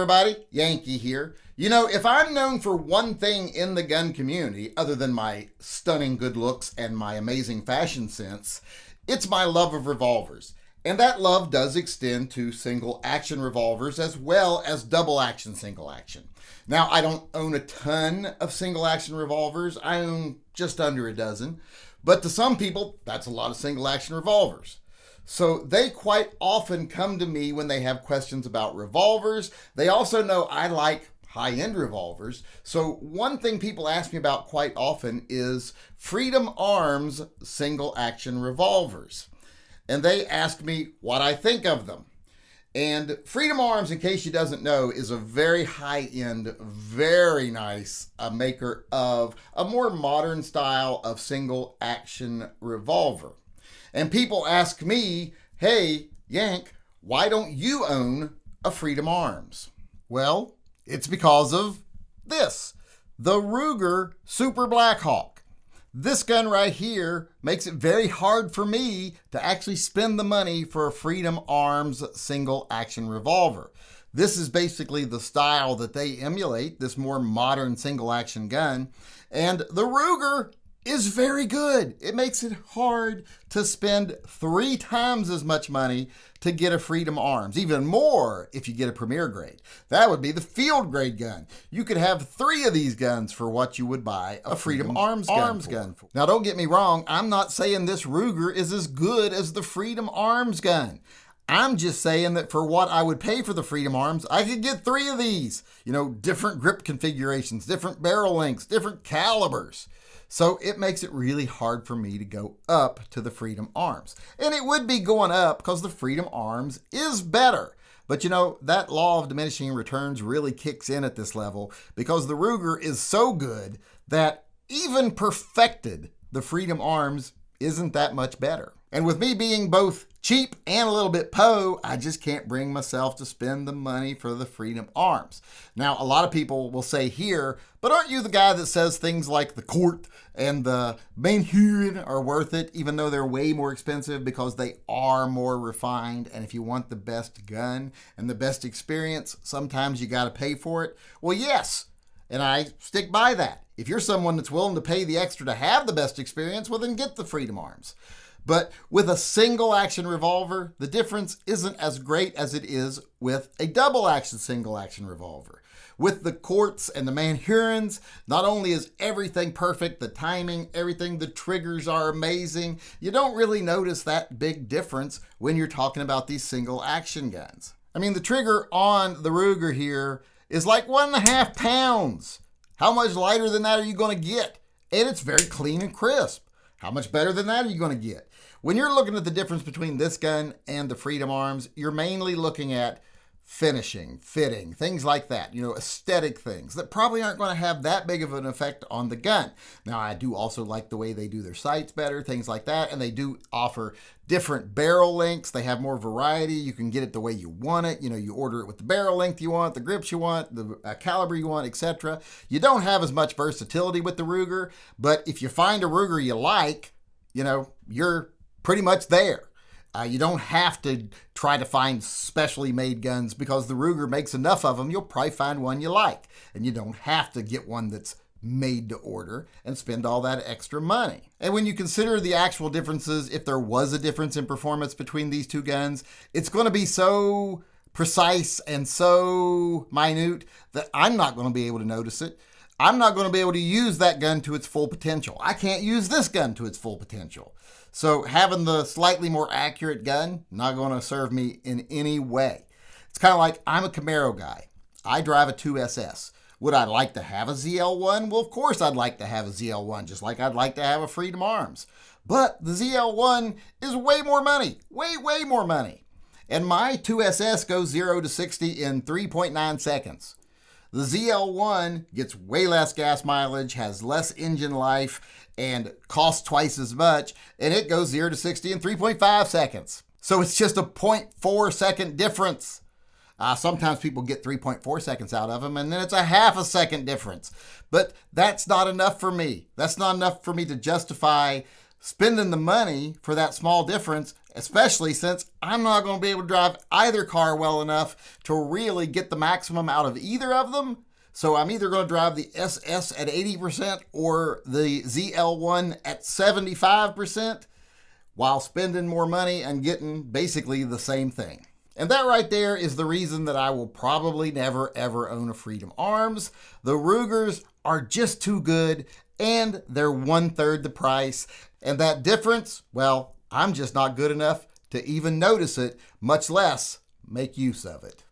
everybody, Yankee here. You know, if I'm known for one thing in the gun community, other than my stunning good looks and my amazing fashion sense, it's my love of revolvers. And that love does extend to single action revolvers as well as double action single action. Now, I don't own a ton of single action revolvers. I own just under a dozen. But to some people, that's a lot of single action revolvers. So they quite often come to me when they have questions about revolvers. They also know I like high-end revolvers. So one thing people ask me about quite often is Freedom Arms single action revolvers. And they ask me what I think of them. And Freedom Arms, in case you doesn't know, is a very high-end, very nice maker of a more modern style of single action revolver. And people ask me, hey, Yank, why don't you own a Freedom Arms? Well, it's because of this, the Ruger Super Blackhawk. This gun right here makes it very hard for me to actually spend the money for a Freedom Arms single action revolver. This is basically the style that they emulate, this more modern single action gun. And the Ruger is very good. It makes it hard to spend 3 times as much money to get a Freedom Arms, even more if you get a premier grade. That would be the field grade gun. You could have 3 of these guns for what you would buy a Freedom Arms gun for. Now, don't get me wrong. I'm not saying this Ruger is as good as the Freedom Arms gun. I'm just saying that for what I would pay for the Freedom Arms, I could get 3 of these. You know, different grip configurations, different barrel lengths, different calibers. So it makes it really hard for me to go up to the Freedom Arms. And it would be going up because the Freedom Arms is better. But you know, that law of diminishing returns really kicks in at this level because the Ruger is so good that even perfected, the Freedom Arms isn't that much better. And with me being both cheap and a little bit po, I just can't bring myself to spend the money for the Freedom Arms. Now, a lot of people will say here, but aren't you the guy that says things like the Court and the Manhurin are worth it, even though they're way more expensive because they are more refined? And if you want the best gun and the best experience, sometimes you got to pay for it. Well, yes, and I stick by that. If you're someone that's willing to pay the extra to have the best experience, well, then get the Freedom Arms. But with a single action revolver, the difference isn't as great as it is with a double action single action revolver. With the Courts and the Manhurins, not only is everything perfect, the timing, everything, the triggers are amazing, you don't really notice that big difference when you're talking about these single action guns. I mean, the trigger on the Ruger here is like 1.5 pounds. How much lighter than that are you going to get? And it's very clean and crisp. How much better than that are you going to get? When you're looking at the difference between this gun and the Freedom Arms, you're mainly looking at finishing, fitting, things like that, you know, aesthetic things that probably aren't going to have that big of an effect on the gun. Now, I do also like the way they do their sights better, things like that, and they do offer different barrel lengths. They have more variety. You can get it the way you want it. You know, you order it with the barrel length you want, the grips you want, the caliber you want, etc. You don't have as much versatility with the Ruger, but if you find a Ruger you like, you know, you're pretty much there. You don't have to try to find specially made guns because the Ruger makes enough of them. You'll probably find one you like. And you don't have to get one that's made to order and spend all that extra money. And when you consider the actual differences, if there was a difference in performance between these two guns, it's going to be so precise and so minute that I'm not going to be able to notice it. I'm not going to be able to use that gun to its full potential. I can't use this gun to its full potential. So having the slightly more accurate gun, not going to serve me in any way. It's kind of like I'm a Camaro guy. I drive a 2SS. Would I like to have a ZL1? Well, of course I'd like to have a ZL1, just like I'd like to have a Freedom Arms. But the ZL1 is way more money, way more money. And my 2SS goes 0 to 60 in 3.9 seconds. The ZL1 gets way less gas mileage, has less engine life, and costs twice as much, and it goes 0 to 60 in 3.5 seconds. So it's just a 0.4 second difference. Sometimes people get 3.4 seconds out of them, and then it's a half a second difference. But that's not enough for me. That's not enough for me to justify spending the money for that small difference especially since I'm not going to be able to drive either car well enough to really get the maximum out of either of them. So I'm either going to drive the SS at 80% or the ZL1 at 75% while spending more money and getting basically the same thing. And that right there is the reason that I will probably never ever own a Freedom Arms. The Rugers are just too good and they're 1/3 the price. And that difference, well, I'm just not good enough to even notice it, much less make use of it.